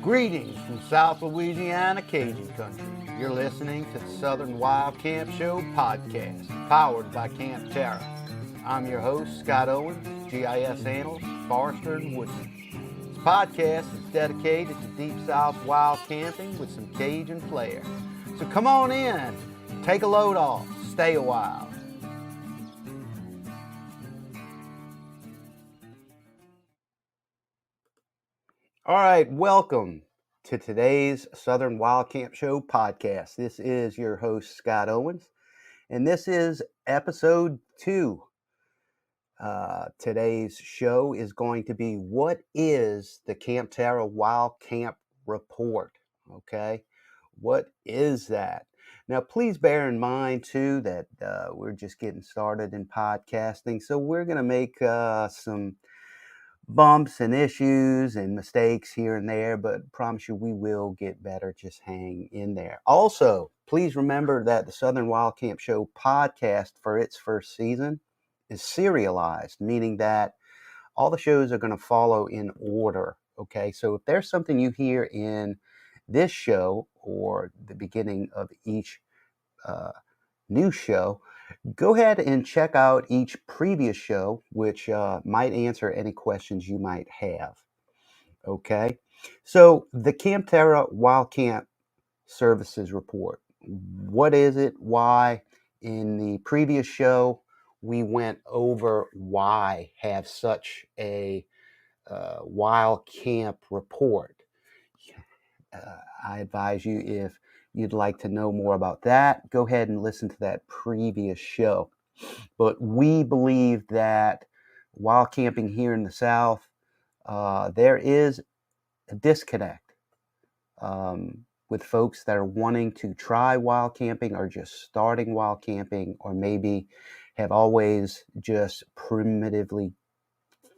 Greetings from South Louisiana Cajun Country. You're listening to the Southern Wild Camp Show podcast, powered by Campterra. I'm your host, Scott Owens, GIS analyst, forester, and woodsman. This podcast is dedicated to Deep South wild camping with some Cajun flair. So come on in, take a load off, stay a while. All right, welcome to today's Southern Wild Camp Show podcast. This is your host, Scott Owens, and this is episode 2. Today's show is going to be, what is the Campterra Wild Camp Report? Okay, what is that? Now, please bear in mind, too, that we're just getting started in podcasting, so we're going to make some bumps and issues and mistakes here and there, but promise you we will get better. Just hang in there. Also, please remember that the Southern Wild Camp Show podcast for its first season is serialized, meaning that all the shows are going to follow in order. Okay, so if there's something you hear in this show or the beginning of each new show, go ahead and check out each previous show, which might answer any questions you might have. Okay, so the Campterra Wild Camp Services Report. What is it? Why? In the previous show, we went over why have such a wild camp report. I advise you, if you'd like to know more about that, go ahead and listen to that previous show. But we believe that wild camping here in the South, there is a disconnect with folks that are wanting to try wild camping or just starting wild camping, or maybe have always just primitively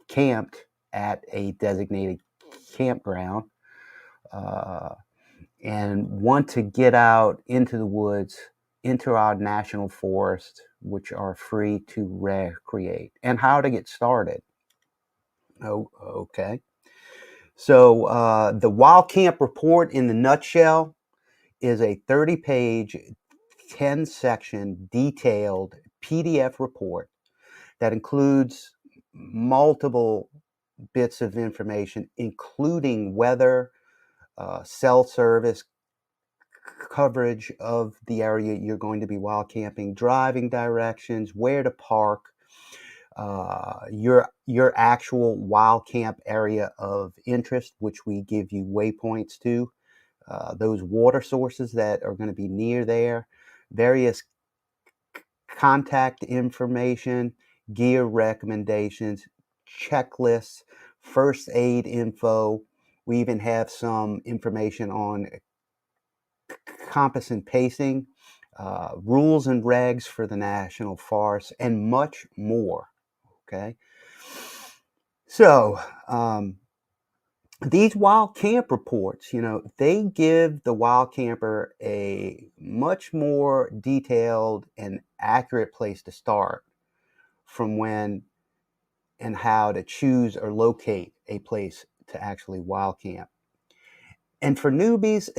camped at a designated campground and want to get out into the woods, into our national forests, which are free to recreate, and how to get started. Oh, okay. So the Wild Camp Report in the nutshell is a 30-page, 10-section detailed PDF report that includes multiple bits of information, including weather, cell service, coverage of the area you're going to be wild camping, driving directions, where to park, your actual wild camp area of interest, which we give you waypoints to, those water sources that are going to be near there, various contact information, gear recommendations, checklists, first aid info. We even have some information on compass and pacing, rules and regs for the national forest, and much more. Okay. So, these wild camp reports, they give the wild camper a much more detailed and accurate place to start from when and how to choose or locate a place to actually wild camp. And for newbies,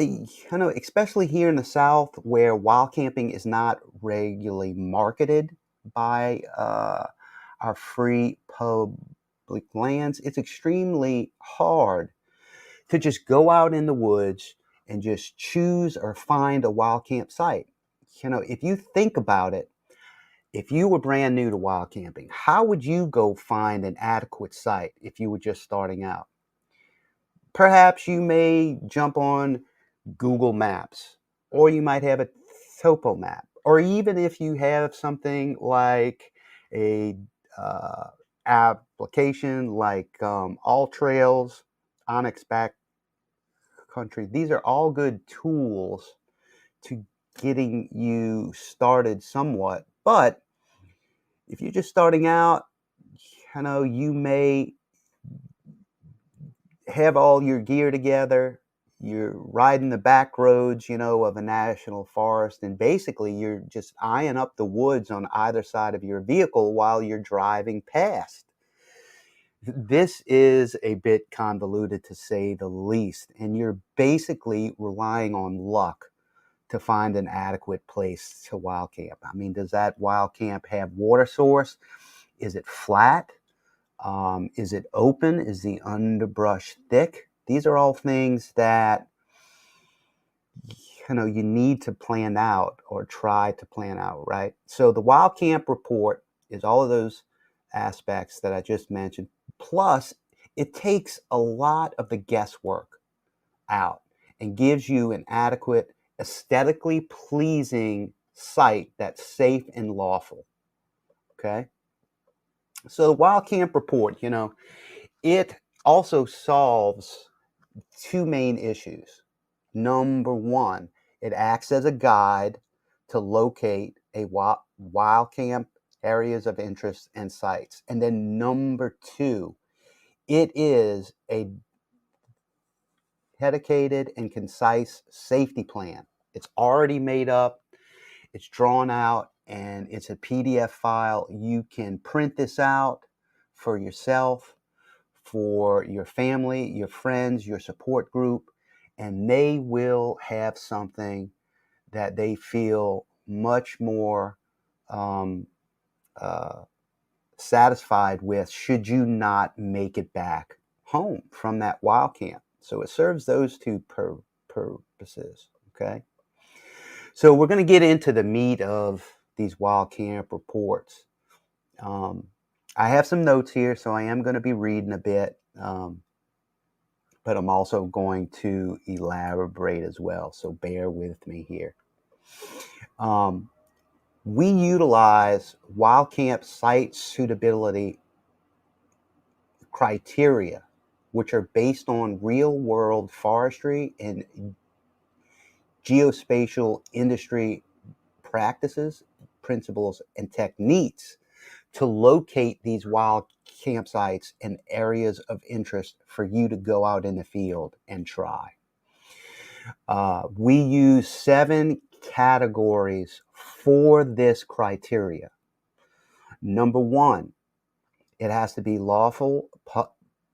especially here in the South, where wild camping is not regularly marketed by our free public lands, it's extremely hard to just go out in the woods and just choose or find a wild camp site. If you think about it, if you were brand new to wild camping, how would you go find an adequate site if you were just starting out? Perhaps you may jump on Google Maps, or you might have a topo map, or even if you have something like a application like All Trails, Onyx Backcountry. These are all good tools to getting you started somewhat. But if you're just starting out, you may have all your gear together. You're riding the back roads, of a national forest, and basically you're just eyeing up the woods on either side of your vehicle while you're driving past. this is a bit convoluted to say the least, and you're basically relying on luck to find an adequate place to wild camp. I mean, does that wild camp have water source? Is it flat? Is it open? Is the underbrush thick? These are all things that you need to plan out or try to plan out, right? So the wild camp report is all of those aspects that I just mentioned. Plus, it takes a lot of the guesswork out and gives you an adequate, aesthetically pleasing site that's safe and lawful. Okay. So the wild camp report, it also solves two main issues. Number one, it acts as a guide to locate a wild camp areas of interest and sites. And then number two, it is a dedicated and concise safety plan. It's already made up, it's drawn out, and it's a PDF file. You can print this out for yourself, for your family, your friends, your support group, and they will have something that they feel much more um, uh, satisfied with should you not make it back home from that wild camp. So it serves those two purposes, okay? So we're going to get into the meat of these wild camp reports. I have some notes here, so I am going to be reading a bit, but I'm also going to elaborate as well, so bear with me here. We utilize wild camp site suitability criteria, which are based on real-world forestry and geospatial industry practices, principles, and techniques to locate these wild campsites and areas of interest for you to go out in the field and try. We use 7 categories for this criteria. Number 1, it has to be lawful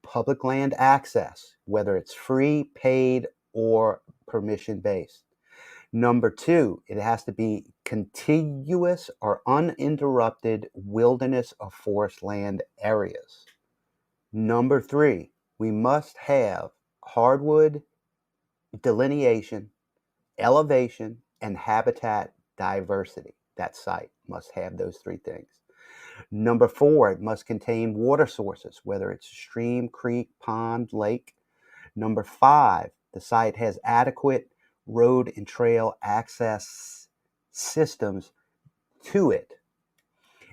public land access, whether it's free, paid, or permission-based. Number 2, it has to be contiguous or uninterrupted wilderness or forest land areas. Number 3, we must have hardwood delineation, elevation, and habitat diversity. That site must have those 3 things. Number 4, it must contain water sources, whether it's a stream, creek, pond, lake. Number 5, the site has adequate road and trail access systems to it.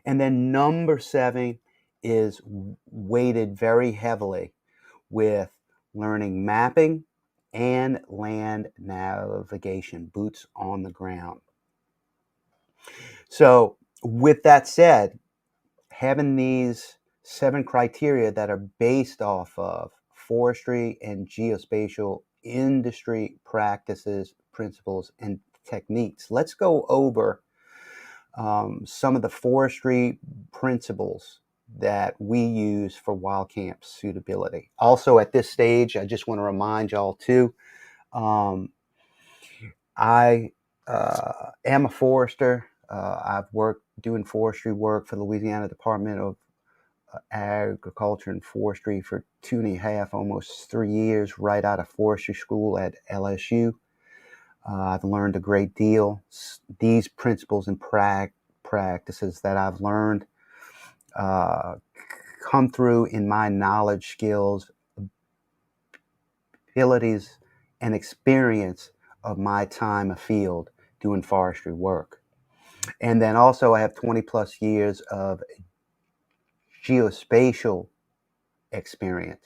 And then number 7 is weighted very heavily with learning mapping and land navigation, boots on the ground. So with that said, having these 7 criteria that are based off of forestry and geospatial industry practices, principles, and techniques. Let's go over some of the forestry principles that we use for wild camp suitability. Also, at this stage, I just want to remind y'all too, I am a forester. I've worked doing forestry work for the Louisiana Department of Agriculture and Forestry for 2.5, almost 3 years, right out of forestry school at LSU. I've learned a great deal. These principles and practices that I've learned come through in my knowledge, skills, abilities, and experience of my time afield doing forestry work. And then also I have 20 plus years of geospatial experience,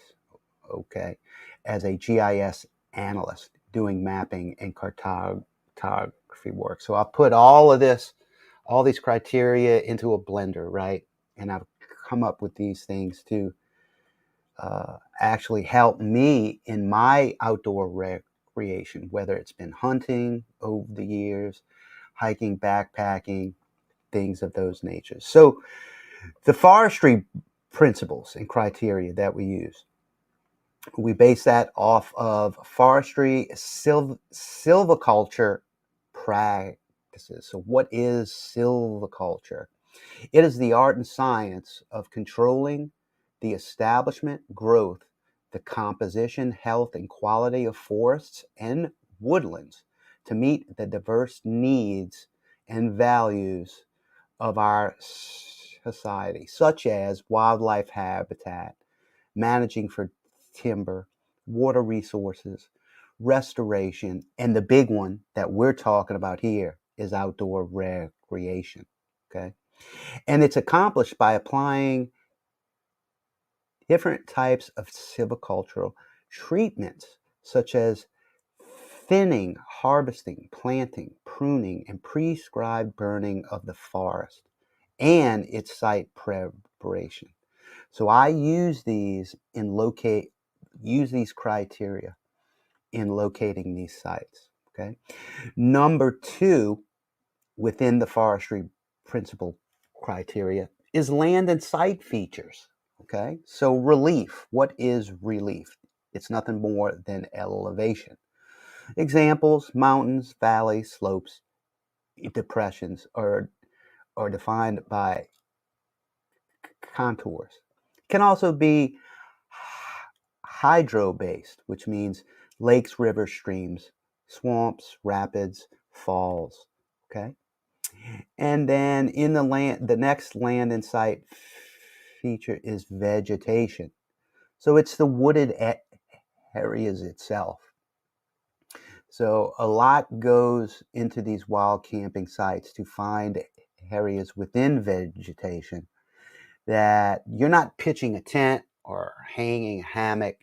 okay, as a GIS analyst doing mapping and cartography work. So I've put all these criteria into a blender, right? And I've come up with these things to actually help me in my outdoor recreation, whether it's been hunting over the years, hiking, backpacking, things of those natures. So the forestry principles and criteria that we use. We base that off of forestry, silviculture practices. So, what is silviculture? It is the art and science of controlling the establishment, growth, the composition, health, and quality of forests and woodlands to meet the diverse needs and values of our society, such as wildlife habitat, managing for timber, water resources, restoration, and the big one that we're talking about here is outdoor recreation. Okay. And it's accomplished by applying different types of silvicultural treatments, such as thinning, harvesting, planting, pruning, and prescribed burning of the forest and its site preparation. So I use these criteria in locating these sites. Okay. Number two, within the forestry principle criteria, is land and site features. Okay. So relief. What is relief? It's nothing more than elevation. Examples: mountains, valleys, slopes, depressions are defined by contours. It can also be hydro-based, which means lakes, rivers, streams, swamps, rapids, falls. Okay. And then in the next land and site feature is vegetation. So it's the wooded areas itself. So a lot goes into these wild camping sites to find areas within vegetation that you're not pitching a tent or hanging a hammock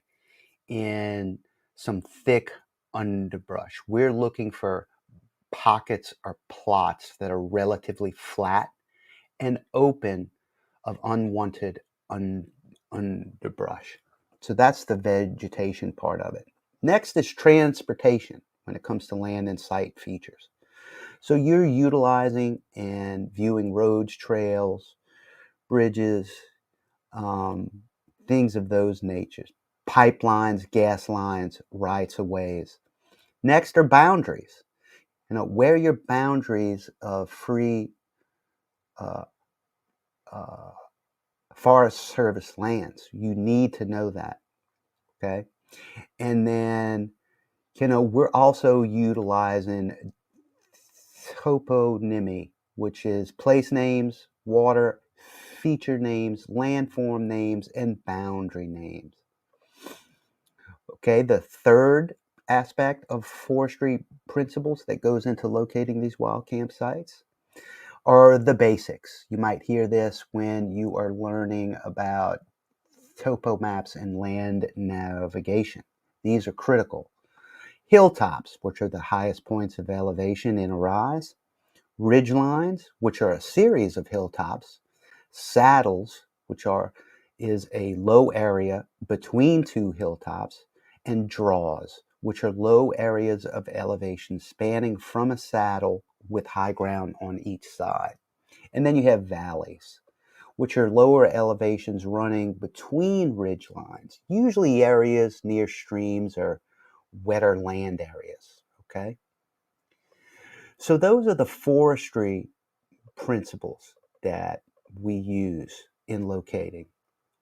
in some thick underbrush. We're looking for pockets or plots that are relatively flat and open of unwanted underbrush. So that's the vegetation part of it. Next is transportation when it comes to land and site features. So you're utilizing and viewing roads, trails, bridges, things of those natures, pipelines, gas lines, rights of ways. Next are boundaries. Where your boundaries of free uh, uh, Forest Service lands. You need to know that. Okay. And then, we're also utilizing toponymy, which is place names, water, feature names, landform names, and boundary names. Okay. The third aspect of forestry principles that goes into locating these wild campsites are the basics. You might hear this when you are learning about topo maps and land navigation. These are critical. Hilltops, which are the highest points of elevation in a rise. Ridge lines, which are a series of hilltops. Saddles, which is a low area between two hilltops. And draws, which are low areas of elevation spanning from a saddle with high ground on each side. And then you have valleys, which are lower elevations running between ridge lines, usually areas near streams or wetter land areas. Okay. So those are the forestry principles that we use in locating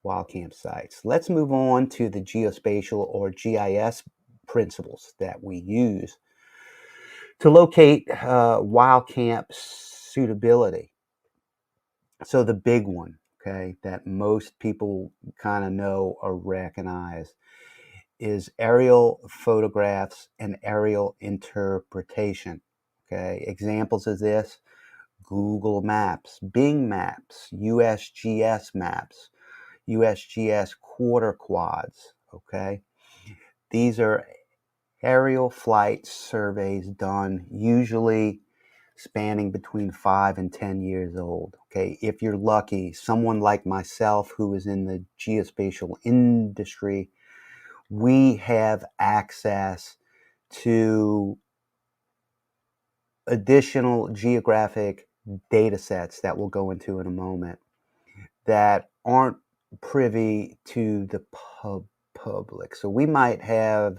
wild campsites. Let's move on to the geospatial or GIS principles that we use to locate wild camp suitability. So the big one, okay, that most people kind of know or recognize is aerial photographs and aerial interpretation. Okay, examples of this: Google Maps, Bing Maps, USGS Maps, USGS quarter quads. Okay, these are aerial flight surveys done usually spanning between 5 and 10 years old. Okay, if you're lucky, someone like myself who is in the geospatial industry, we have access to additional geographic data sets that we'll go into in a moment that aren't privy to the public. So we might have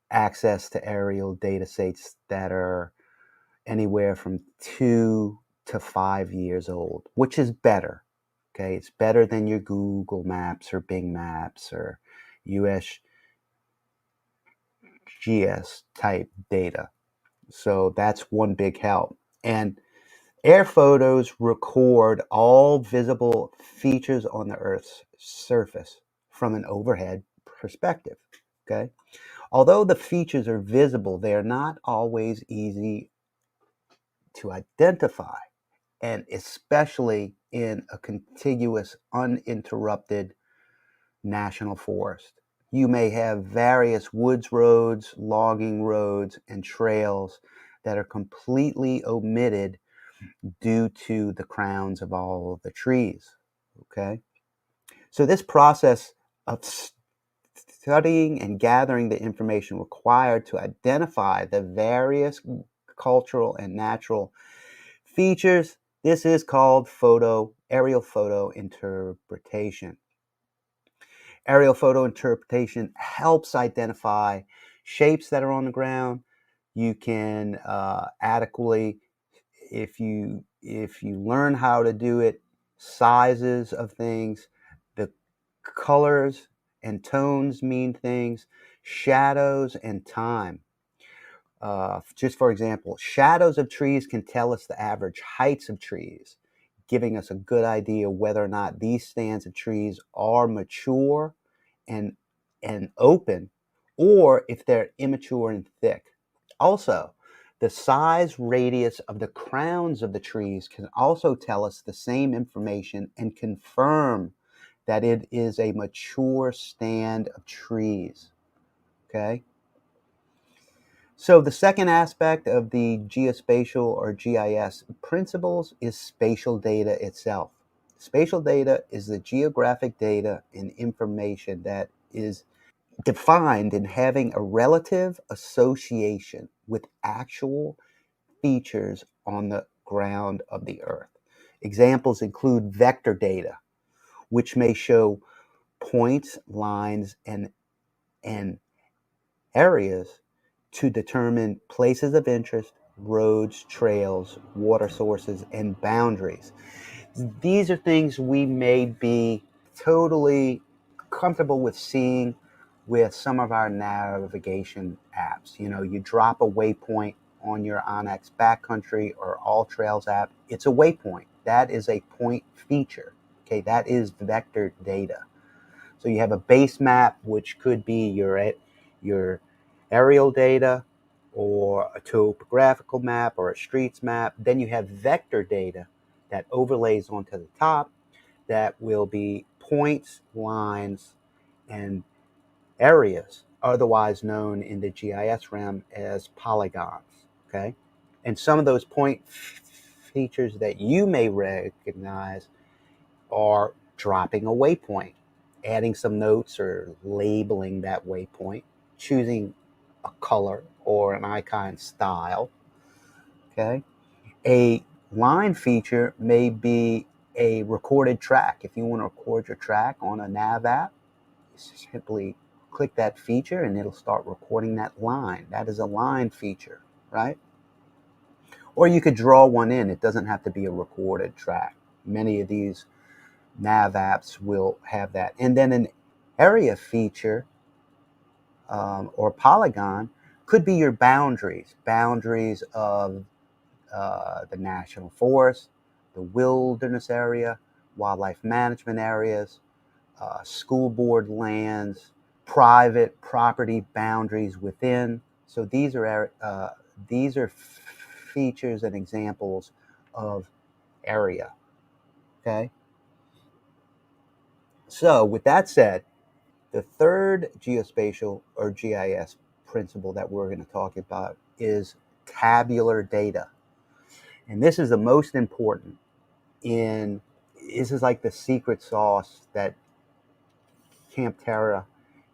access to aerial data sets that are anywhere from 2 to 5 years old, which is better. Okay, it's better than your Google Maps or Bing Maps or USGS type data. So that's one big help. And air photos record all visible features on the Earth's surface from an overhead perspective. Okay. Although the features are visible, they are not always easy to identify, and especially in a contiguous, uninterrupted national forest. You may have various woods roads, logging roads, and trails that are completely omitted due to the crowns of all of the trees. Okay? So, this process of studying and gathering the information required to identify the various cultural and natural features, this is called aerial photo interpretation. Aerial photo interpretation helps identify shapes that are on the ground. You can adequately, if you learn how to do it, sizes of things, the colors and tones mean things, shadows and time. Just for example, shadows of trees can tell us the average heights of trees, giving us a good idea whether or not these stands of trees are mature and open, or if they're immature and thick. Also, the size radius of the crowns of the trees can also tell us the same information and confirm that it is a mature stand of trees. Okay? So the second aspect of the geospatial or GIS principles is spatial data itself. Spatial data is the geographic data and information that is defined in having a relative association with actual features on the ground of the earth. Examples include vector data, which may show points, lines, and areas to determine places of interest, roads, trails, water sources, and boundaries. These are things we may be totally comfortable with seeing with some of our navigation apps. You know, you drop a waypoint on your Onyx Backcountry or All Trails app, it's a waypoint. That is a point feature. Okay, that is vector data. So you have a base map, which could be your aerial data or a topographical map or a streets map. Then you have vector data that overlays onto the top that will be points, lines, and areas, otherwise known in the GIS realm as polygons. Okay. And some of those point features that you may recognize are dropping a waypoint, adding some notes or labeling that waypoint, choosing a color or an icon style. Okay. A line feature may be a recorded track. If you want to record your track on a nav app, simply click that feature and it'll start recording that line. That is a line feature, right? Or you could draw one in. It doesn't have to be a recorded track. Many of these nav apps will have that. And then an area feature or polygon could be your boundaries of the national forest, the wilderness area, wildlife management areas, school board lands, private property boundaries within. So these are features and examples of area. Okay. So with that said, the third geospatial or GIS principle that we're going to talk about is tabular data. And this is the most important this is like the secret sauce that Campterra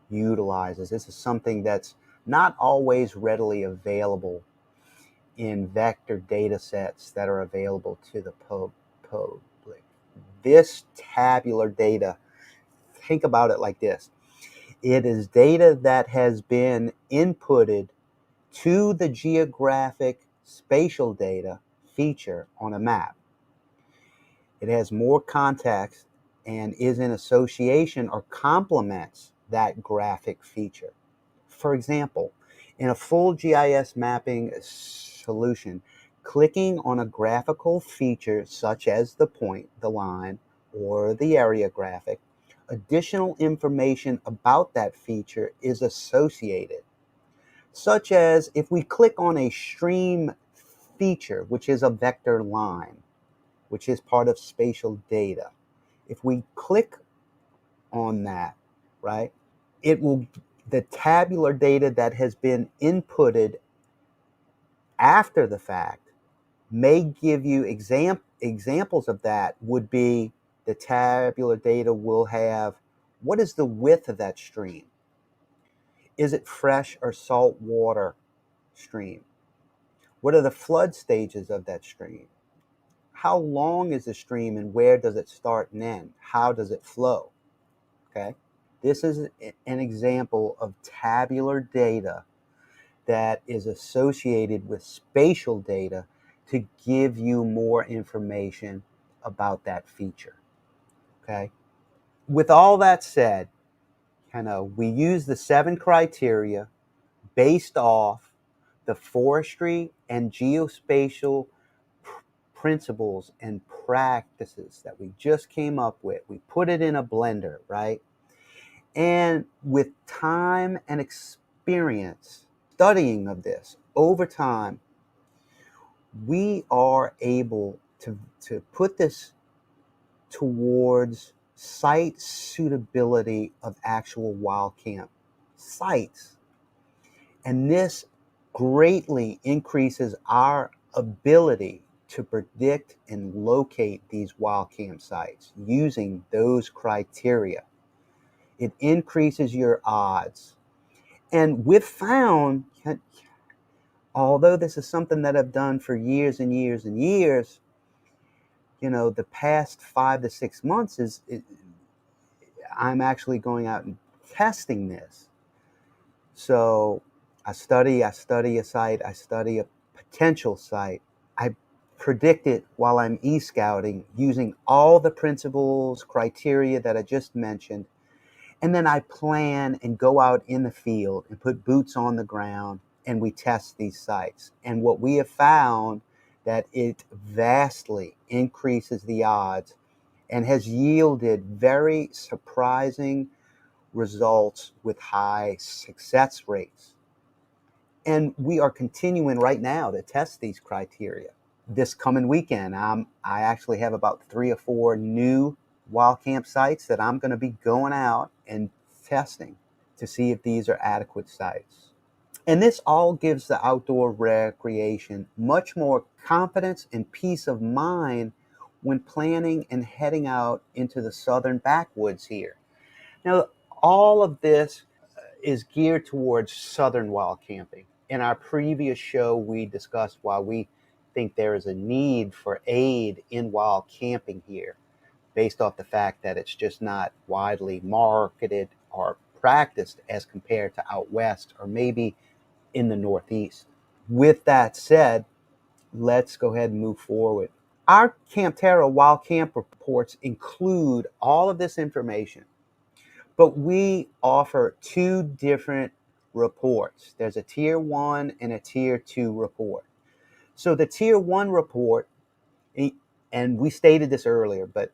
utilizes. This is something that's not always readily available in vector data sets that are available to the public. This tabular data think about it like this. It is data that has been inputted to the geographic spatial data feature on a map. It has more context and is in association or complements that graphic feature. For example, in a full GIS mapping solution, clicking on a graphical feature such as the point, the line, or the area graphic, additional information about that feature is associated, such as if we click on a stream feature, which is a vector line, which is part of spatial data. If we click on that, right, it will, the tabular data that has been inputted after the fact may give you examples of that would be the tabular data will have, what is the width of that stream? Is it fresh or salt water stream? What are the flood stages of that stream? How long is the stream and where does it start and end? How does it flow? Okay. This is an example of tabular data that is associated with spatial data to give you more information about that feature. Okay. With all that said, we use the 7 criteria based off the forestry and geospatial principles and practices that we just came up with. We put it in a blender, right? And with time and experience studying of this over time, we are able to put this towards site suitability of actual wild camp sites. And this greatly increases our ability to predict and locate these wild camp sites using those criteria. It increases your odds. And we've found, although this is something that I've done for years and years and years, the past 5 to 6 months I'm actually going out and testing this. So I study a site, I study a potential site. I predict it while I'm e-scouting using all the principles, criteria that I just mentioned. And then I plan and go out in the field and put boots on the ground and we test these sites. And what we have found that it vastly increases the odds and has yielded very surprising results with high success rates. And we are continuing right now to test these criteria. This coming weekend, I actually have about 3 or 4 new wild camp sites that I'm going to be going out and testing to see if these are adequate sites. And this all gives the outdoor recreation much more confidence and peace of mind when planning and heading out into the southern backwoods here. Now, all of this is geared towards southern wild camping. In our previous show, we discussed why we think there is a need for aid in wild camping here, based off the fact that it's just not widely marketed or practiced as compared to out west or maybe in the Northeast. With that said, let's go ahead and move forward. Our Campterra Wild Camp reports include all of this information, but we offer 2 different reports. There's a Tier 1 and a Tier 2 report. So the Tier 1 report, and we stated this earlier, but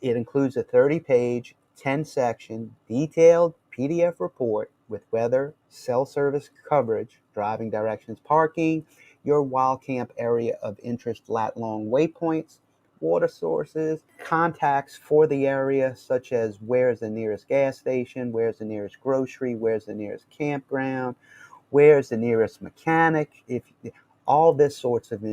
it includes a 30-page, 10-section, detailed PDF report with weather, cell service coverage, driving directions, parking, your wild camp area of interest, lat-long waypoints, water sources, contacts for the area, such as where's the nearest gas station, where's the nearest grocery, where's the nearest campground, where's the nearest mechanic, all this sorts of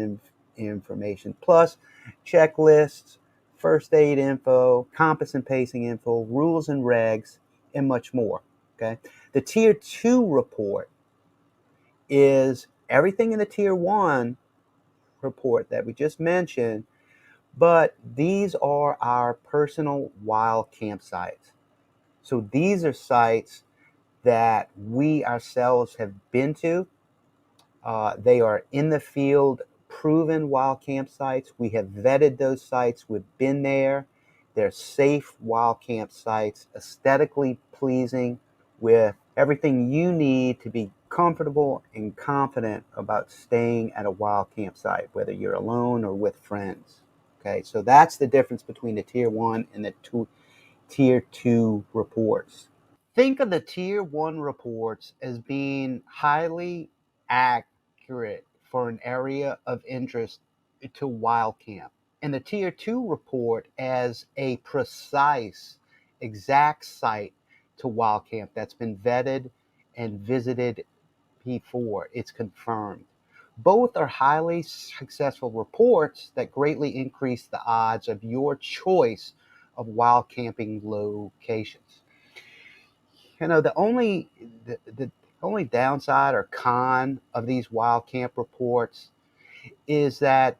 information, plus checklists, first aid info, compass and pacing info, rules and regs, and much more. Okay. The Tier 2 report is everything in the Tier 1 report that we just mentioned, but these are our personal wild campsites. So these are sites that we ourselves have been to. They are in the field, proven wild campsites. We have vetted those sites. We've been there. They're safe wild campsites, aesthetically pleasing, with everything you need to be comfortable and confident about staying at a wild campsite, whether you're alone or with friends. Okay, so that's the difference between the tier one and the tier two reports. Think of the tier one reports as being highly accurate for an area of interest to wild camp, and the tier two report as a precise, exact site to wild camp that's been vetted and visited before it's confirmed. Both are highly successful reports that greatly increase the odds of your choice of wild camping locations. The only downside or con of these wild camp reports is that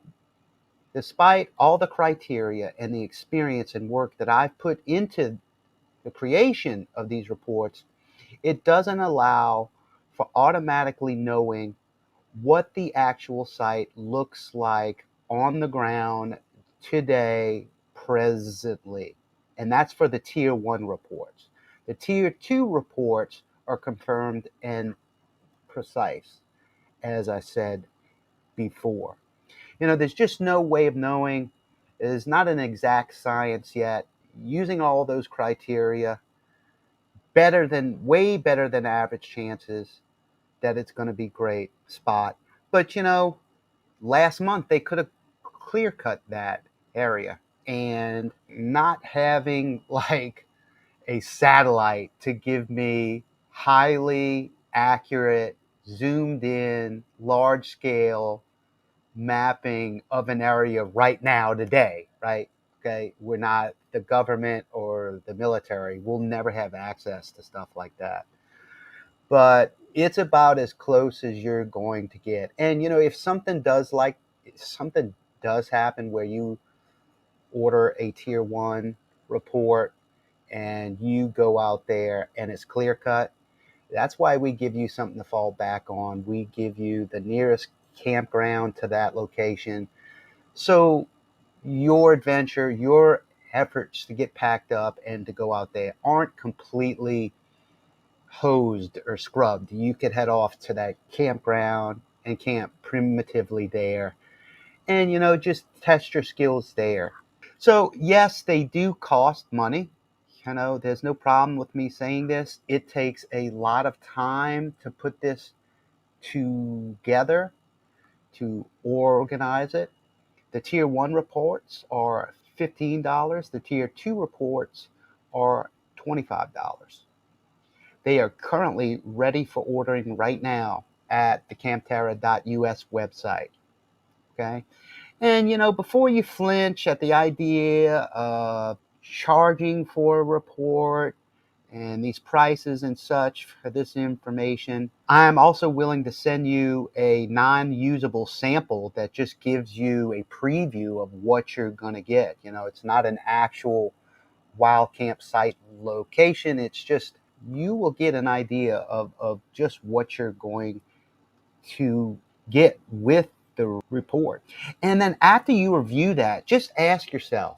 despite all the criteria and the experience and work that I've put into the creation of these reports, it doesn't allow for automatically knowing what the actual site looks like on the ground today, presently. And that's for the tier one reports. The tier two reports are confirmed and precise, as I said before. There's just no way of knowing. It is not an exact science yet. Using all those criteria, way better than average chances that it's going to be great spot. But last month they could have clear cut that area, and not having like a satellite to give me highly accurate, zoomed in, large scale mapping of an area right now today, right? Okay, we're not the government or the military. We'll never have access to stuff like that, but it's about as close as you're going to get. And if something does happen where you order a tier one report and you go out there and it's clear cut, that's why we give you something to fall back on. We give you the nearest campground to that location, so your adventure, your efforts to get packed up and to go out there aren't completely hosed or scrubbed. You could head off to that campground and camp primitively there, and just test your skills there. So yes, they do cost money. There's no problem with me saying this. It takes a lot of time to put this together, to organize it. The tier one reports are $15. The tier two reports are $25. They are currently ready for ordering right now at the campterra.us website. Okay. And, before you flinch at the idea of charging for a report and these prices and such for this information, I'm also willing to send you a non-usable sample that just gives you a preview of what you're going to get. It's not an actual wild campsite location. It's just you will get an idea of just what you're going to get with the report. And then after you review that, just ask yourself,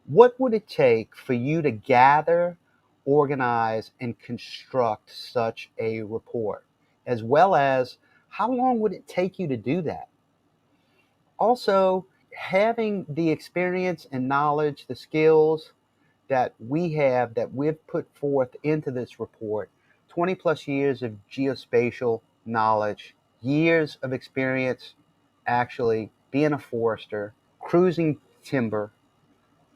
what would it take for you to gather, organize, and construct such a report? As well as, how long would it take you to do that? Also, having the experience and knowledge, the skills that we've put forth into this report, 20 plus years of geospatial knowledge, years of experience actually being a forester, cruising timber,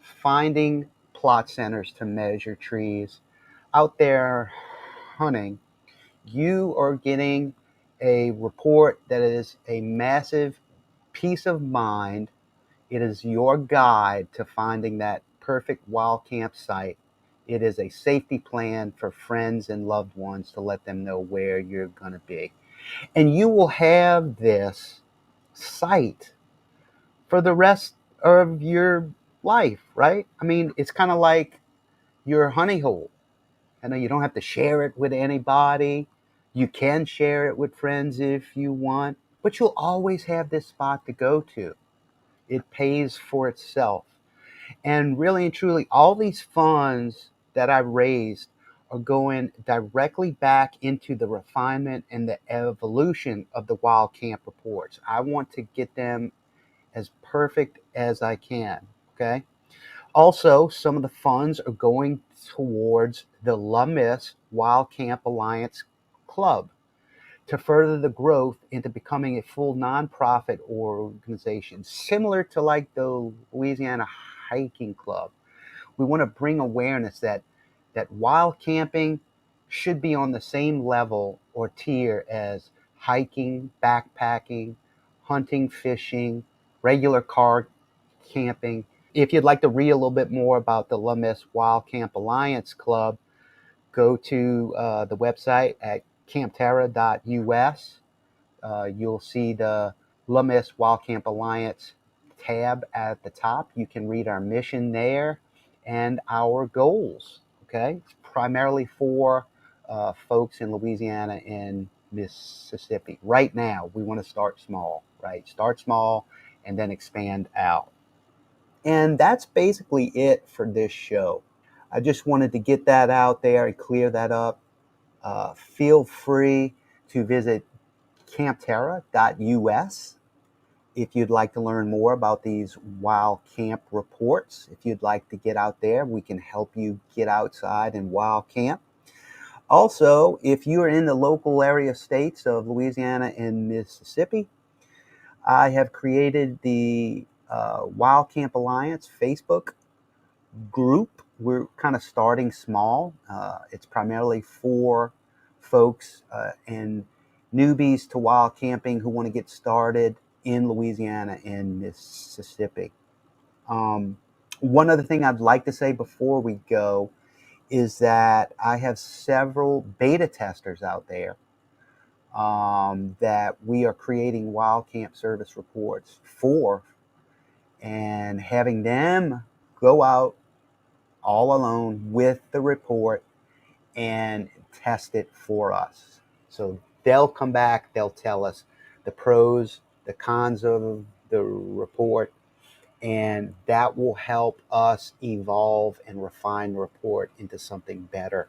finding plot centers to measure trees, out there hunting, you are getting a report that is a massive peace of mind. It is your guide to finding that perfect wild campsite. It is a safety plan for friends and loved ones to let them know where you're going to be. And you will have this site for the rest of your life, right? I mean, it's kind of like your honey hole. I know you don't have to share it with anybody. You can share it with friends if you want, but you'll always have this spot to go to. It pays for itself. And really and truly, all these funds that I raised are going directly back into the refinement and the evolution of the Wild Camp reports. I want to get them as perfect as I can. Okay. Also, some of the funds are going towards the La Miss Wild Camp Alliance Club to further the growth into becoming a full nonprofit organization, similar to like the Louisiana Hiking Club. We want to bring awareness that wild camping should be on the same level or tier as hiking, backpacking, hunting, fishing, regular car camping. If you'd like to read a little bit more about the La Miss Wild Camp Alliance Club, go to the website at campterra.us. You'll see the La Miss Wild Camp Alliance tab at the top. You can read our mission there and our goals. Okay, it's primarily for folks in Louisiana and Mississippi. Right now, we want to start small, right? Start small and then expand out. And that's basically it for this show. I just wanted to get that out there and clear that up. Feel free to visit campterra.us if you'd like to learn more about these wild camp reports. If you'd like to get out there, we can help you get outside and wild camp. Also, if you are in the local area states of Louisiana and Mississippi, I have created the Wild Camp Alliance Facebook group. We're kind of starting small. It's primarily for folks and newbies to wild camping who want to get started in Louisiana and Mississippi. One other thing I'd like to say before we go is that I have several beta testers out there that we are creating wild camp service reports for and having them go out all alone with the report and test it for us. So they'll come back, they'll tell us the pros, the cons of the report, and that will help us evolve and refine the report into something better.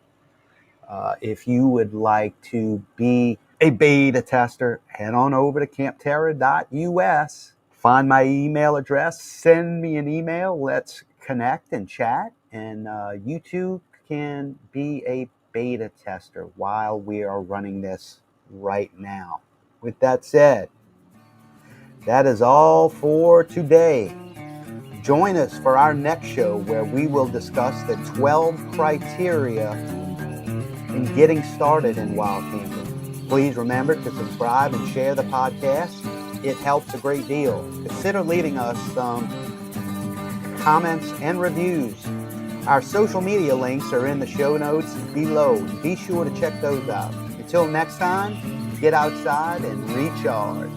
If you would like to be a beta tester, head on over to campterra.us. Find my email address, send me an email, let's connect and chat, and you too can be a beta tester while we are running this right now. With that said, that is all for today. Join us for our next show where we will discuss the 12 criteria in getting started in wild camping. Please remember to subscribe and share the podcast. It helps a great deal. Consider leaving us some comments and reviews. Our social media links are in the show notes below. Be sure to check those out. Until next time, get outside and recharge.